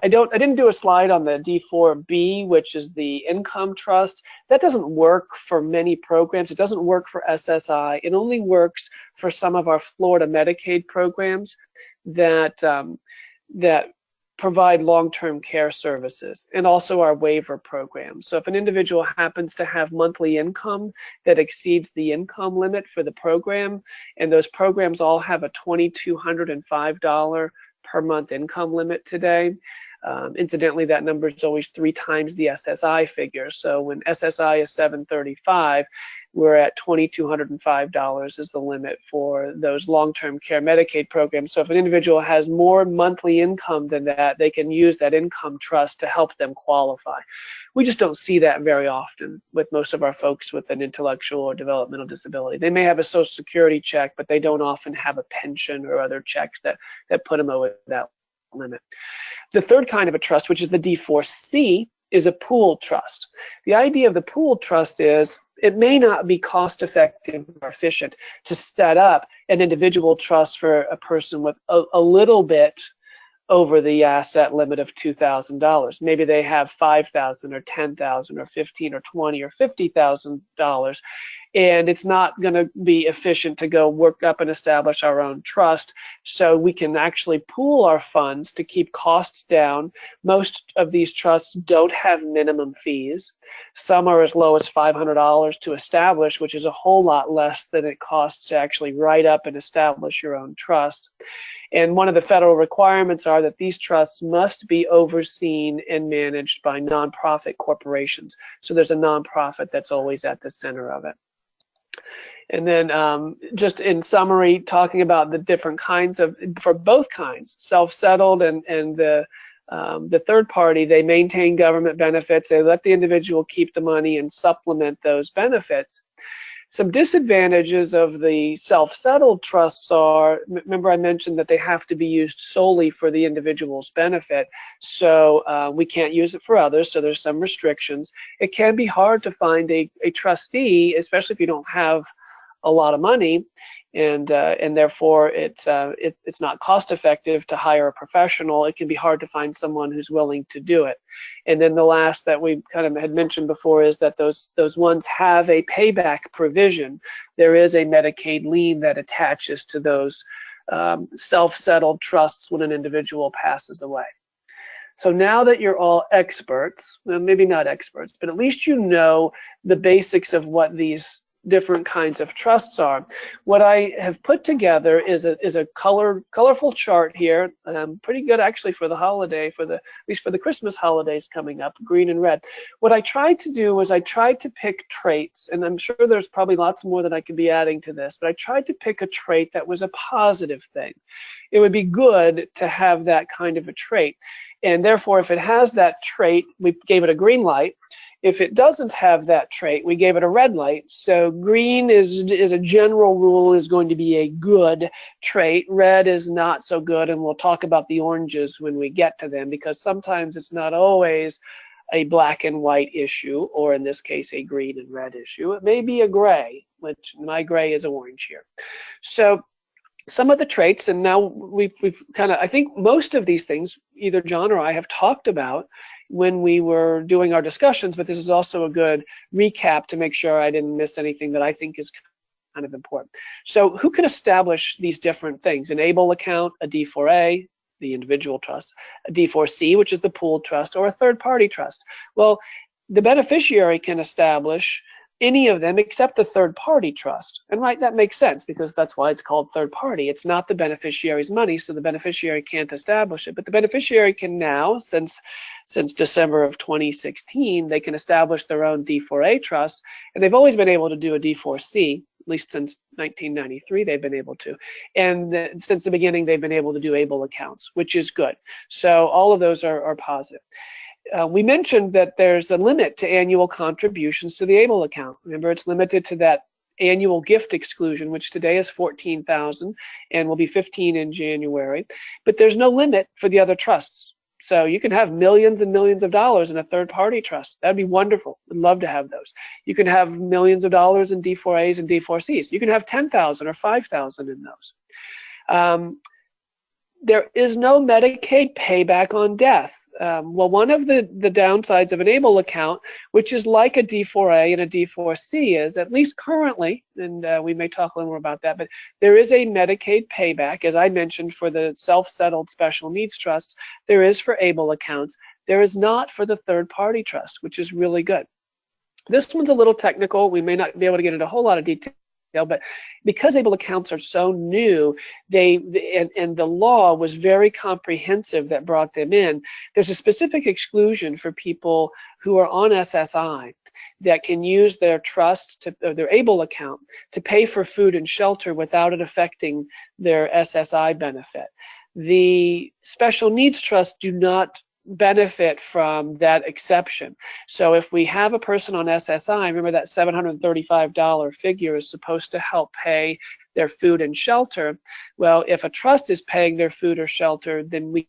I didn't do a slide on the D4B, which is the income trust. That doesn't work for many programs. It doesn't work for SSI. It only works for some of our Florida Medicaid programs that provide long-term care services, and also our waiver program. So if an individual happens to have monthly income that exceeds the income limit for the program, and those programs all have a $2,205 per month income limit today. Incidentally, that number is always 3 times the SSI figure. So when SSI is $735, we're at $2,205 is the limit for those long-term care Medicaid programs. So if an individual has more monthly income than that, they can use that income trust to help them qualify. We just don't see that very often with most of our folks with an intellectual or developmental disability. They may have a Social Security check, but they don't often have a pension or other checks that put them over that limit. The third kind of a trust, which is the D4C, is a pooled trust. The idea of the pooled trust is it may not be cost effective or efficient to set up an individual trust for a person with a little bit over the asset limit of $2,000. Maybe they have $5,000 or $10,000 or $15,000 or $20,000 or $50,000, and it's not going to be efficient to go work up and establish our own trust. So we can actually pool our funds to keep costs down. Most of these trusts don't have minimum fees. Some are as low as $500 to establish, which is a whole lot less than it costs to actually write up and establish your own trust. And one of the federal requirements are that these trusts must be overseen and managed by nonprofit corporations. So there's a nonprofit that's always at the center of it. And then just in summary, talking about the different kinds of, for both kinds, self-settled and the third party, they maintain government benefits. They let the individual keep the money and supplement those benefits. Some disadvantages of the self-settled trusts are, remember I mentioned that they have to be used solely for the individual's benefit, so we can't use it for others, so there's some restrictions. It can be hard to find a trustee, especially if you don't have a lot of money, and therefore it's not cost effective to hire a professional. It can be hard to find someone who's willing to do it. And then the last that we kind of had mentioned before is that those ones have a payback provision. There is a Medicaid lien that attaches to those self-settled trusts when an individual passes away. So now that you're all experts, well, maybe not experts, but at least you know the basics of what these different kinds of trusts are. What I have put together is a colorful chart here, pretty good actually for the holiday, at least for the Christmas holidays coming up, green and red. What I tried to do was I tried to pick traits, and I'm sure there's probably lots more that I could be adding to this, but I tried to pick a trait that was a positive thing. It would be good to have that kind of a trait, and therefore if it has that trait, we gave it a green light. If it doesn't have that trait, we gave it a red light. So green is a general rule is going to be a good trait. Red is not so good, and we'll talk about the oranges when we get to them, because sometimes it's not always a black and white issue, or in this case, a green and red issue. It may be a gray, which my gray is orange here. So some of the traits, and now we've kind of, I think most of these things, either John or I have talked about when we were doing our discussions, but this is also a good recap to make sure I didn't miss anything that I think is kind of important. So who can establish these different things? An ABLE account, a D4A, the individual trust, a D4C, which is the pooled trust, or a third-party trust. Well, the beneficiary can establish any of them except the third-party trust. And right, that makes sense, because that's why it's called third-party. It's not the beneficiary's money, so the beneficiary can't establish it. But the beneficiary can now, since December of 2016, they can establish their own D4A trust, and they've always been able to do a D4C, at least since 1993 they've been able to. And since the beginning they've been able to do ABLE accounts, which is good. So all of those are positive. We mentioned that there's a limit to annual contributions to the ABLE account. Remember, it's limited to that annual gift exclusion, which today is $14,000 and will be $15,000 in January. But there's no limit for the other trusts. So you can have millions and millions of dollars in a third-party trust. That'd be wonderful. I'd love to have those. You can have millions of dollars in D4As and D4Cs. You can have 10,000 or 5,000 in those. There is no Medicaid payback on death. Well, one of the downsides of an ABLE account, which is like a D4A and a D4C, is, at least currently, and we may talk a little more about that, but there is a Medicaid payback, as I mentioned, for the self-settled special needs trusts. There is for ABLE accounts. There is not for the third-party trust, which is really good. This one's a little technical. We may not be able to get into a whole lot of detail, but because ABLE accounts are so new, and the law was very comprehensive that brought them in, there's a specific exclusion for people who are on SSI that can use their trust, or their ABLE account, to pay for food and shelter without it affecting their SSI benefit. The special needs trusts do not benefit from that exception. So if we have a person on SSI, remember that $735 figure is supposed to help pay their food and shelter. Well, if a trust is paying their food or shelter, then we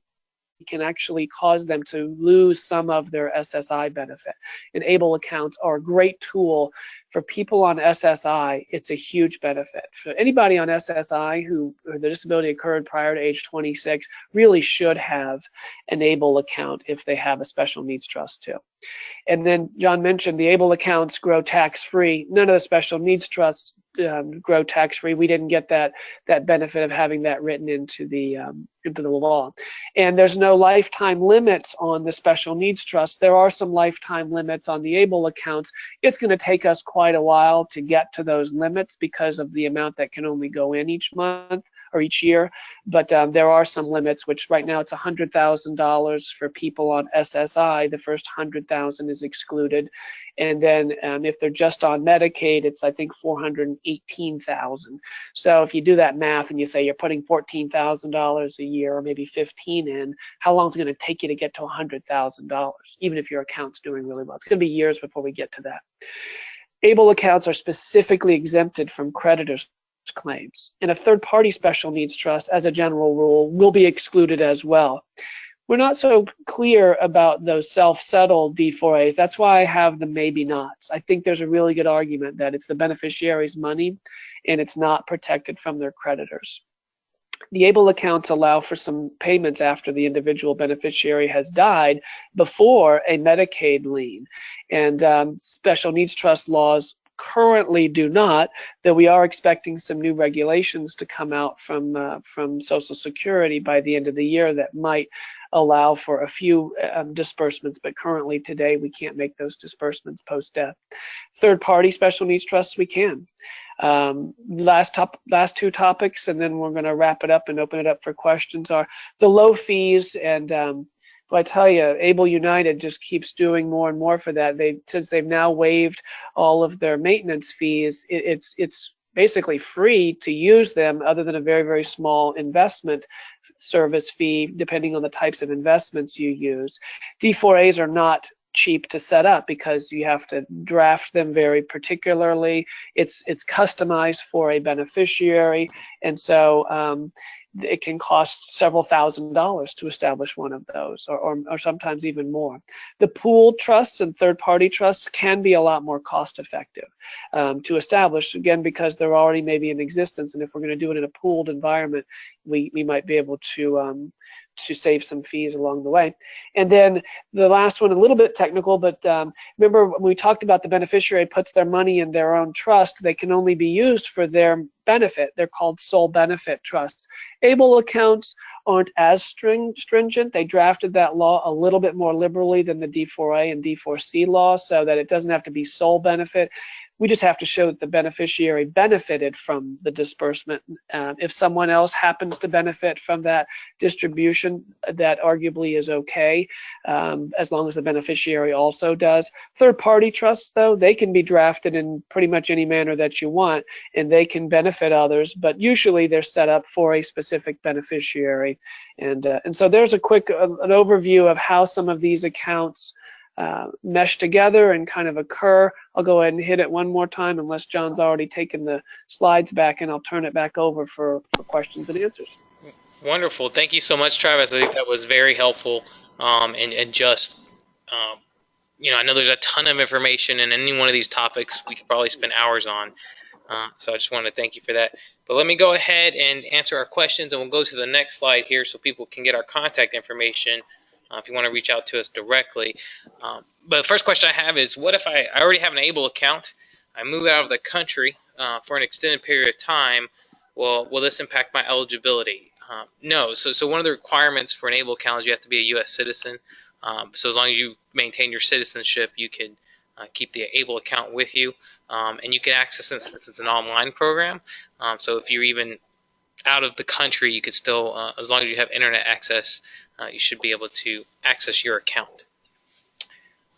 can actually cause them to lose some of their SSI benefit. And ABLE accounts are a great tool for people on SSI. It's a huge benefit. For anybody on SSI who the disability occurred prior to age 26 really should have an ABLE account if they have a special needs trust too. And then John mentioned the ABLE accounts grow tax-free. None of the special needs trusts grow tax-free. We didn't get that benefit of having that written into the law. And there's no lifetime limits on the special needs trust. There are some lifetime limits on the ABLE accounts. It's going to take us quite a while to get to those limits because of the amount that can only go in each month, or each year, but there are some limits, which right now it's $100,000 for people on SSI. The first 100,000 is excluded, and then if they're just on Medicaid, it's I think 418,000. So if you do that math and you say you're putting $14,000 a year or maybe 15 in, how long is it going to take you to get to $100,000? Even if your account's doing really well, it's going to be years before we get to that. ABLE accounts are specifically exempted from creditors' claims, and a third-party special needs trust, as a general rule, will be excluded as well. We're not so clear about those self-settled D4As. That's why I have the maybe nots. I think there's a really good argument that it's the beneficiary's money and it's not protected from their creditors. The ABLE accounts allow for some payments after the individual beneficiary has died before a Medicaid lien, and special needs trust laws currently do not, though we are expecting some new regulations to come out from Social Security by the end of the year that might allow for a few disbursements, but currently today we can't make those disbursements post-death. Third-party special needs trusts we can. Last two topics, and then we're going to wrap it up and open it up for questions, are the low fees. And I tell you, ABLE United just keeps doing more and more for that. Since they've now waived all of their maintenance fees, it's basically free to use them, other than a very, very small investment service fee, depending on the types of investments you use. D4As are not cheap to set up because you have to draft them very particularly. It's customized for a beneficiary, and so it can cost several $1,000s to establish one of those, or sometimes even more. The pooled trusts and third-party trusts can be a lot more cost-effective to establish, again, because they're already maybe in existence, and if we're going to do it in a pooled environment, we might be able to save some fees along the way. And then the last one, a little bit technical, but remember when we talked about the beneficiary puts their money in their own trust, they can only be used for their benefit. They're called sole benefit trusts. ABLE accounts aren't as stringent. They drafted that law a little bit more liberally than the D4A and D4C law, so that it doesn't have to be sole benefit. We just have to show that the beneficiary benefited from the disbursement. If someone else happens to benefit from that distribution, that arguably is okay, as long as the beneficiary also does. Third-party trusts, though, they can be drafted in pretty much any manner that you want, and they can benefit others, but usually they're set up for a specific beneficiary. And so there's a quick an overview of how some of these accounts mesh together and kind of occur. I'll go ahead and hit it one more time, unless John's already taken the slides back, and I'll turn it back over for questions and answers. Wonderful. Thank you so much, Travis. I think that was very helpful, and just, I know there's a ton of information, and any one of these topics we could probably spend hours on. So I just want to thank you for that. But let me go ahead and answer our questions, and we'll go to the next slide here so people can get our contact information if you want to reach out to us directly. But the first question I have is, what if I already have an ABLE account, I move out of the country for an extended period of time? Well, will this impact my eligibility? No. So one of the requirements for an ABLE account is you have to be a U.S. citizen. So as long as you maintain your citizenship, you can keep the ABLE account with you, and you can access it since it's an online program. So if you're even out of the country, you could still, as long as you have internet access, you should be able to access your account.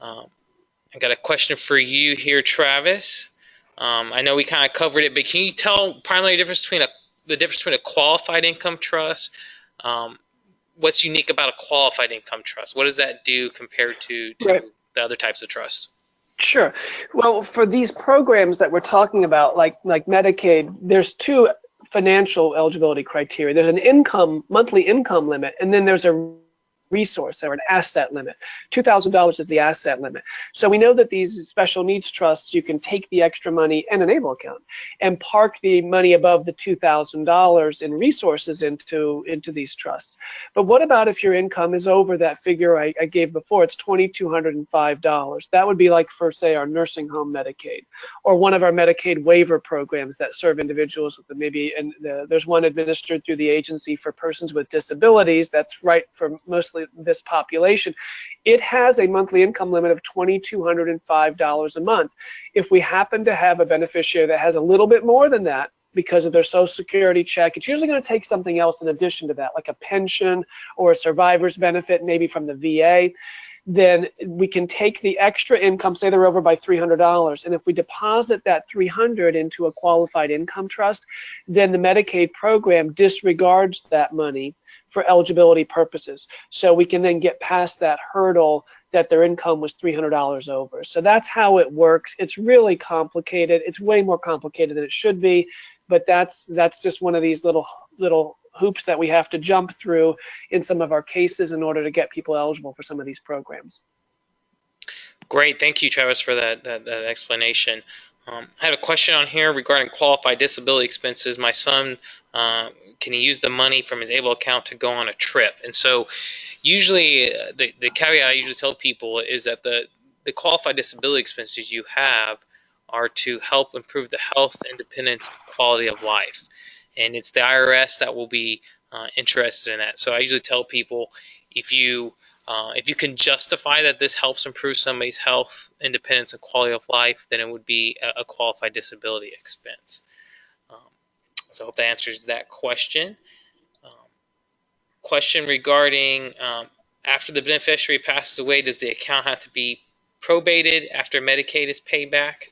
I got a question for you here, Travis. I know we kind of covered it, but can you tell primarily the difference between a qualified income trust? What's unique about a qualified income trust? What does that do compared to Right. the other types of trusts? Sure. Well, for these programs that we're talking about, like Medicaid, there's two financial eligibility criteria. There's an monthly income limit, and then there's a resource or an asset limit. $2,000 is the asset limit. So we know that these special needs trusts, you can take the extra money and an ABLE account and park the money above the $2,000 in resources into these trusts. But what about if your income is over that figure I gave before? It's $2,205. That would be like for, say, our nursing home Medicaid, or one of our Medicaid waiver programs that serve individuals with there's one administered through the Agency for Persons with Disabilities that's right for mostly this population. It has a monthly income limit of $2,205 a month. If we happen to have a beneficiary that has a little bit more than that, because of their Social Security check. It's usually going to take something else in addition to that, like a pension or a survivor's benefit, maybe from the VA. Then we can take the extra income, say they're over by $300, and if we deposit that $300 into a qualified income trust, then the Medicaid program disregards that money for eligibility purposes. So we can then get past that hurdle that their income was $300 over. So that's how it works. It's really complicated. It's way more complicated than it should be, but that's just one of these little hoops that we have to jump through in some of our cases in order to get people eligible for some of these programs. Great, thank you, Travis, for that explanation. I had a question on here regarding qualified disability expenses. My son, can he use the money from his ABLE account to go on a trip? And so usually the caveat I usually tell people is that the qualified disability expenses you have are to help improve the health, independence, and quality of life. And it's the IRS that will be interested in that. So I usually tell people if you can justify that this helps improve somebody's health, independence, and quality of life, then it would be a qualified disability expense. So I hope that answers that question. Question regarding after the beneficiary passes away, does the account have to be probated after Medicaid is paid back?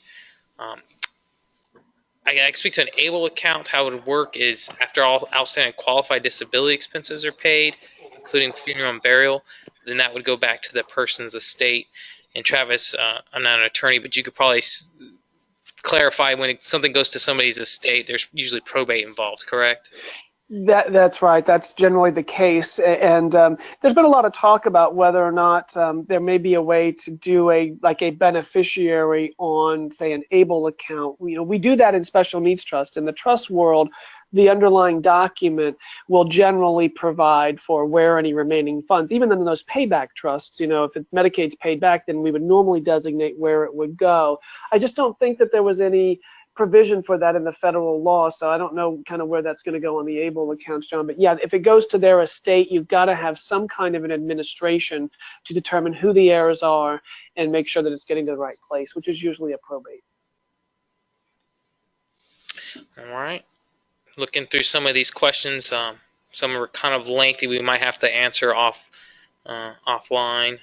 I speak to an ABLE account. How it would work is after all outstanding qualified disability expenses are paid, including funeral and burial, then that would go back to the person's estate. And Travis, I'm not an attorney, but you could probably clarify when something goes to somebody's estate, there's usually probate involved, correct? That's right. That's generally the case, and there's been a lot of talk about whether or not there may be a way to do a beneficiary on, say, an ABLE account. We do that in special needs trust. In the trust world, the underlying document will generally provide for where any remaining funds, even in those payback trusts. If it's Medicaid's paid back, then we would normally designate where it would go. I just don't think that there was any provision for that in the federal law, so I don't know kind of where that's going to go on the ABLE accounts, John. But yeah, if it goes to their estate, you've got to have some kind of an administration to determine who the heirs are and make sure that it's getting to the right place, which is usually a probate. All right. Looking through some of these questions, some are kind of lengthy. We might have to answer offline.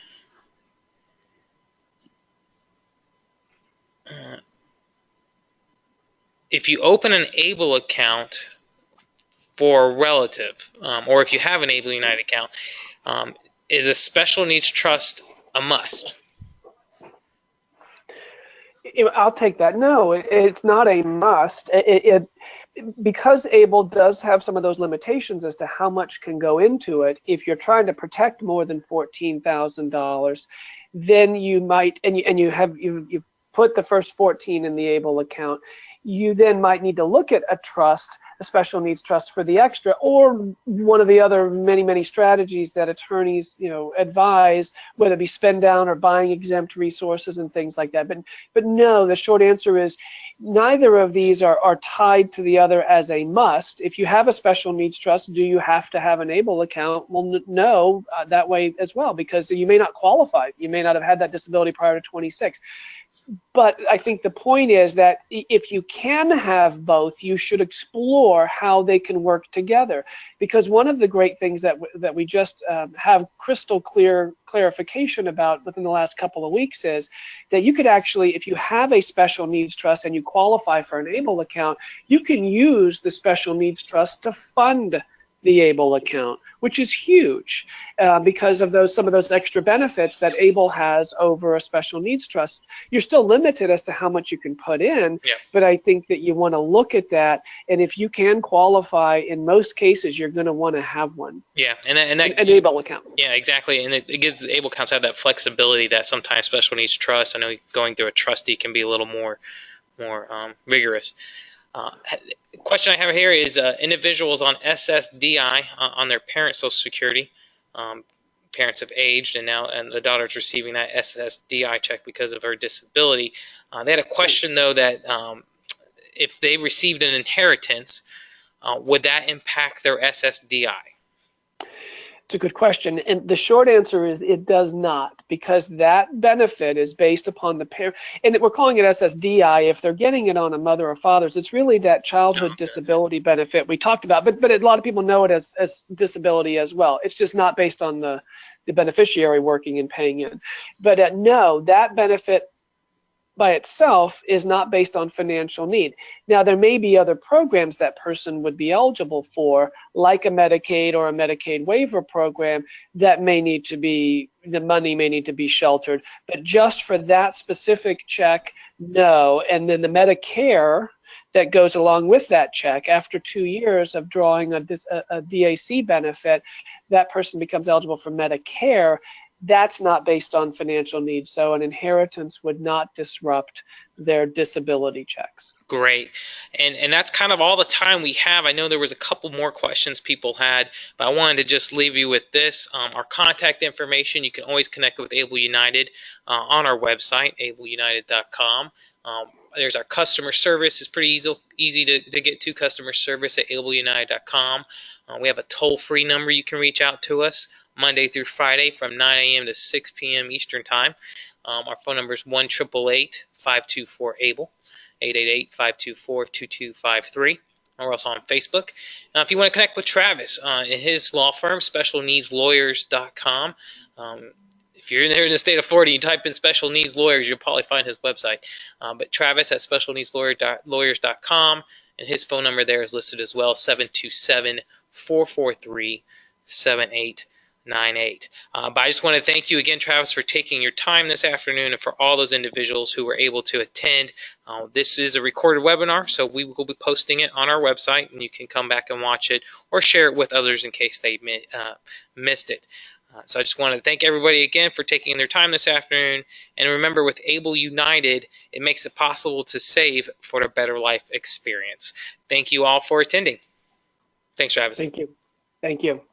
If you open an ABLE account for a relative, or if you have an ABLE United account, is a special needs trust a must? I'll take that. No, it's not a must. Because ABLE does have some of those limitations as to how much can go into it, if you're trying to protect more than $14,000, then you might, and you've put the first 14 in the ABLE account, you then might need to look at a trust, a special needs trust for the extra, or one of the other many strategies that attorneys advise, whether it be spend down or buying exempt resources and things like that. But no, the short answer is neither of these are tied to the other as a must. If you have a special needs trust, do you have to have an ABLE account? Well, no, that way as well, because you may not qualify. You may not have had that disability prior to 26. But I think the point is that if you can have both, you should explore how they can work together. Because one of the great things that we just have crystal clear clarification about within the last couple of weeks is that you could actually, if you have a special needs trust and you qualify for an ABLE account, you can use the special needs trust to fund the ABLE account, which is huge because of some of those extra benefits that ABLE has over a special needs trust. You're still limited as to how much you can put in, yeah. But I think that you want to look at that, and if you can qualify, in most cases, you're going to want to have one. Yeah, and that an ABLE account. Yeah, exactly, and it gives ABLE accounts have that flexibility that sometimes special needs trusts, I know going through a trustee can be a little more rigorous. Question I have here is individuals on SSDI on their parents' Social Security. Parents have aged, and the daughter's receiving that SSDI check because of her disability. They had a question, though, that if they received an inheritance, would that impact their SSDI? It's a good question. And the short answer is it does not, because that benefit is based upon the parent. And we're calling it SSDI. If they're getting it on a mother or father's, it's really that childhood disability benefit we talked about. But a lot of people know it as disability as well. It's just not based on the beneficiary working and paying in. But no, that benefit by itself is not based on financial need. Now, there may be other programs that person would be eligible for, like a Medicaid or a Medicaid waiver program, that may need to be, the money may need to be sheltered. But just for that specific check, no. And then the Medicare that goes along with that check, after 2 years of drawing a DAC benefit, that person becomes eligible for Medicare. That's not based on financial needs, so an inheritance would not disrupt their disability checks. Great. And that's kind of all the time we have. I know there was a couple more questions people had, but I wanted to just leave you with this. Our contact information, you can always connect with Able United on our website, ableunited.com. There's our customer service. It's pretty easy to get to, customer service at ableunited.com. We have a toll-free number you can reach out to us Monday through Friday from 9 a.m. to 6 p.m. Eastern Time. Our phone number is 1-888-524-ABLE, 888-524-2253. We're also on Facebook. Now, if you want to connect with Travis in his law firm, specialneedslawyers.com. If you're there in the state of Florida, you type in Special Needs Lawyers, you'll probably find his website. But Travis at specialneedslawyers.com, and his phone number there is listed as well, 727-443-7898. But I just want to thank you again, Travis, for taking your time this afternoon, and for all those individuals who were able to attend. This is a recorded webinar, so we will be posting it on our website, and you can come back and watch it or share it with others in case they missed it. So I just want to thank everybody again for taking their time this afternoon. And remember, with Able United, it makes it possible to save for a better life experience. Thank you all for attending. Thanks, Travis. Thank you. Thank you.